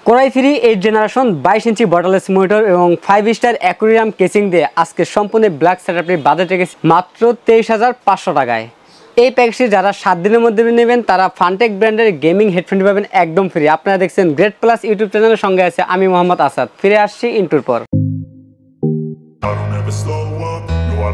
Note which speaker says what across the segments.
Speaker 1: Core i 3 8 generation 22 ইঞ্চি বটললেস monitor এবং 5 star aquarium casing দিয়ে আজকে সম্পূর্ণ ব্ল্যাক সেটআপটির বাজেট রেখেছি মাত্র 23500 টাকায়। এই প্যাকেজটি যারা 7 দিনের মধ্যে নেবেন তারা ফানটেক ব্র্যান্ডের গেমিং হেডফোন পাবেন একদম ফ্রি। আপনারা দেখছেন গ্রেট প্লাস ইউটিউব চ্যানেলের সঙ্গে আছে আমি মোহাম্মদ আসাদ। ফিরে আসছি ইন্টুর পর।
Speaker 2: I don't ever slow up, no I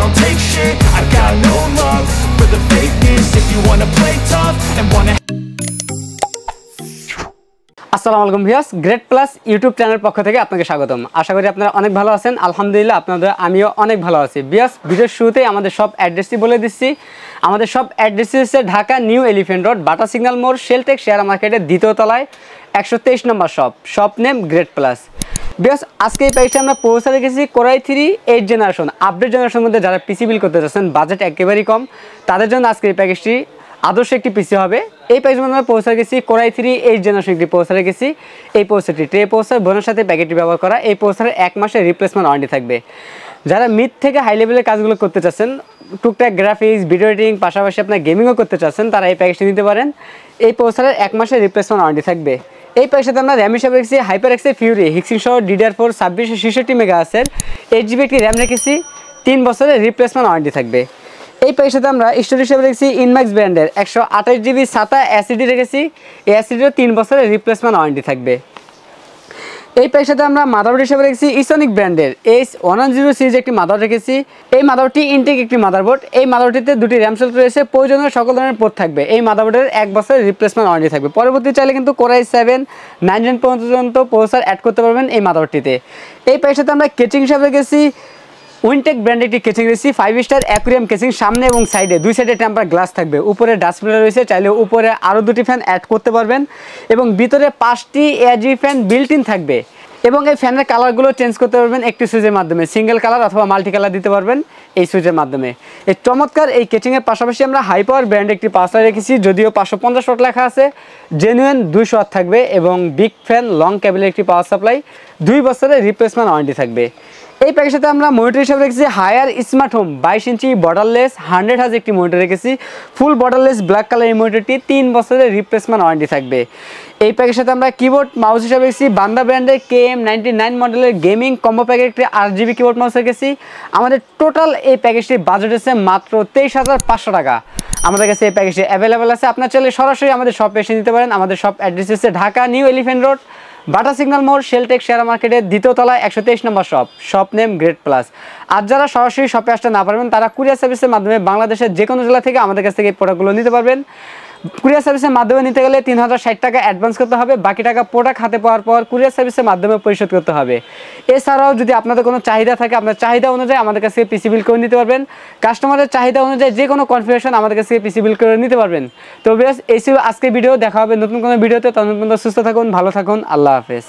Speaker 2: don't take shit. I got no love for the fakeness. If you wanna play tough and wanna
Speaker 1: আসসালামু আলাইকুম ভিউয়ার্স, গ্রেট প্লাস ইউটিউব চ্যানেলের পক্ষ থেকে আপনাকে স্বাগতম। আশা করি আপনারা অনেক ভালো আছেন। আলহামদুলিল্লাহ আমিও অনেক ভালো আছি। ভিউয়ার্স, ভিডিওর শুরুতেই আমাদের সব অ্যাড্রেসটি বলে দিচ্ছি। আমাদের সব অ্যাড্রেসটি হচ্ছে Dhaka new elephant road, Bata signal মোড়, শেলটেক শেয়ার মার্কেটের দ্বিতীয় তলায় 123 নম্বর shop name great plus. Viewers, আজকে এই প্যাকেজটা আমরা পৌঁছে রেখেছি কোরাই 3 8 জেনারেশন আপডেট জেনারেশনের মধ্যে যারা পিসি বিল করতে চাচ্ছেন, বাজেট একেবারেই কম, তাদের জন্য আজকে এই প্যাকেজটি আদর্শ একটি পিসি হবে। এই প্যাকেজের মধ্যে আমরা পৌঁছে গেছি কোরাই 3 8 জেনারেশন একটি পৌঁছে রেখেছি। এই পৌঁছাটি ট্রে পৌঁছার বোনের সাথে প্যাকেটটি ব্যবহার করা। এই পৌঁছার 1 মাসের রিপ্লেসমেন্ট ওয়ারেন্টি থাকবে। যারা মিড থেকে হাই লেভেলের কাজগুলো করতে চাচ্ছেন, টুকটাক গ্রাফিক্স ভিডিও এডিটিং পাশাপাশি আপনার গেমিংও করতে চাচ্ছেন, তারা এই প্যাকেজটি নিতে পারেন। এই পৌঁছার 1 মাসের রিপ্লেসমেন্ট ওয়ারেন্টি থাকবে। এই প্যাকেজটাতে আমরা র্যাম হিসাবে রেখেছি HyperX ফিউরি হিক্সিং সহ DDR4 2666 মেগাহার্টজের 8GB একটি র্যাম রেখেছি। 3 বছরের রিপ্লেসমেন্ট ওয়ারেন্টি থাকবে। এই প্যাকেজটাতে আমরা স্টোরেজ হিসাবে রেখেছি ইনম্যাক্স ব্র্যান্ডের 128GB SATA SSD রেখেছি। এই SSDরও 3 বছরের রিপ্লেসমেন্ট ওয়ারেন্টি থাকবে। এই প্যাকেজটাতে আমরা মাদারবোর্ড হিসাবে রেখেছি ইসোনিক ব্র্যান্ডের H110 সিরিজ একটি মাদারবোর্ড রেখেছি। এই মাদারবোর্ডটি ইনটেক একটি মাদারবোর্ড। এই মাদারবোর্ডটিতে দুটি র্যাম সেল রয়েছে, প্রয়োজনীয় সকল ধরনের পোর্ট থাকবে। এই মাদারবোর্ডের 1 বছরের রিপ্লেসমেন্ট ওয়ারেন্টি থাকবে। পরবর্তী চাইলে কিন্তু কোরাই 7 9 জেন পর্যন্ত প্রসেসর অ্যাড করতে পারবেন এই মাদারবোর্ডটিতে। এই প্যাকেজটাতে আমরা কেচিং হিসাবে রেখেছি উইনটেক ব্র্যান্ডের একটি কেচিং রেখেছি 5 স্টার অ্যাকুয়ারিয়াম কেচিং। সামনে এবং সাইডে 2 সাইডে টেম্পার গ্লাস থাকবে। উপরে ডাস্টবিন রয়েছে, চাইলে উপরে আরও 2টি ফ্যান অ্যাড করতে পারবেন এবং ভিতরে 5টি এয়ারজি ফ্যান বিল্ট ইন থাকবে। এবং এই ফ্যানের কালারগুলো চেঞ্জ করতে পারবেন একটি সুইচের মাধ্যমে, সিঙ্গেল কালার অথবা মাল্টি কালার দিতে পারবেন এই সুইচের মাধ্যমে। এই চমৎকার এই কেচিংয়ের পাশাপাশি আমরা হাই পাওয়ার ব্র্যান্ডের একটি পাওয়ার সাপ্লাই রেখেছি, যদিও 550 ওয়াট লেখা আছে, জেনুইন 200 ওয়াট থাকবে এবং বিগ ফ্যান লং কেবলের একটি পাওয়ার সাপ্লাই। 2 বছরের রিপ্লেসমেন্ট ওয়ারেন্টি থাকবে। এই প্যাকেজের সাথে আমরা মনিটর হিসাবে রেখেছি হায়ার স্মার্ট হোম 22 ইঞ্চি বর্ডারলেস 100 হার্জ একটি মনিটর রেখেছি। ফুল বর্ডারলেস ব্ল্যাক কালার এই মনিটরটি 3 বছরের রিপ্লেসমেন্ট ওয়ারেন্টি থাকবে। এই প্যাকেজের সাথে আমরা কিবোর্ড মাউস হিসাবে রেখেছি বান্দা ব্র্যান্ডের KM99 মডেলের গেমিং কম্বো প্যাকের একটি 8GB কিবোর্ড মাউস রেখেছি। আমাদের টোটাল এই প্যাকেজটির বাজেট হচ্ছে মাত্র 23500 টাকা। আমাদের কাছে এই প্যাকেজটি অ্যাভেলেবেল আছে। আপনার চাইলে সরাসরি আমাদের শপে এসে নিতে পারেন। আমাদের শপ অ্যাড্রেস হচ্ছে Dhaka new elephant road, Bata signal মোড়, শেলটেক শেয়ার মার্কেটের দ্বিতীয় তলায় 123 নম্বর শপ নেম গ্রেট প্লাস। আর যারা সরাসরি শপে আসতে না পারবেন, তারা কুরিয়ার সার্ভিসের মাধ্যমে বাংলাদেশের যে কোনো জেলা থেকে আমাদের কাছ থেকে এই প্রোডাক্টগুলো নিতে পারবেন। কুরিয়ার সার্ভিসের মাধ্যমে নিতে গেলে 3060 টাকা অ্যাডভান্স করতে হবে। বাকি টাকা প্রোডাক্ট হাতে পাওয়ার পর কুরিয়ার সার্ভিসের মাধ্যমে পরিশোধ করতে হবে। এছাড়াও যদি আপনাদের কোনো চাহিদা থাকে, আপনার চাহিদা অনুযায়ী আমাদের কাছ থেকে পিসি বিল করে নিতে পারবেন। কাস্টমারের চাহিদা অনুযায়ী যে কোনো কনফিগারেশন আমাদের কাছ থেকে পিসি বিল করে নিতে পারবেন। তো বেশ, এই ছিল আজকের ভিডিও। দেখা হবে নতুন কোনো ভিডিওতে। ততক্ষণ পর্যন্ত সুস্থ থাকুন, ভালো থাকুন, আল্লাহ হাফেজ।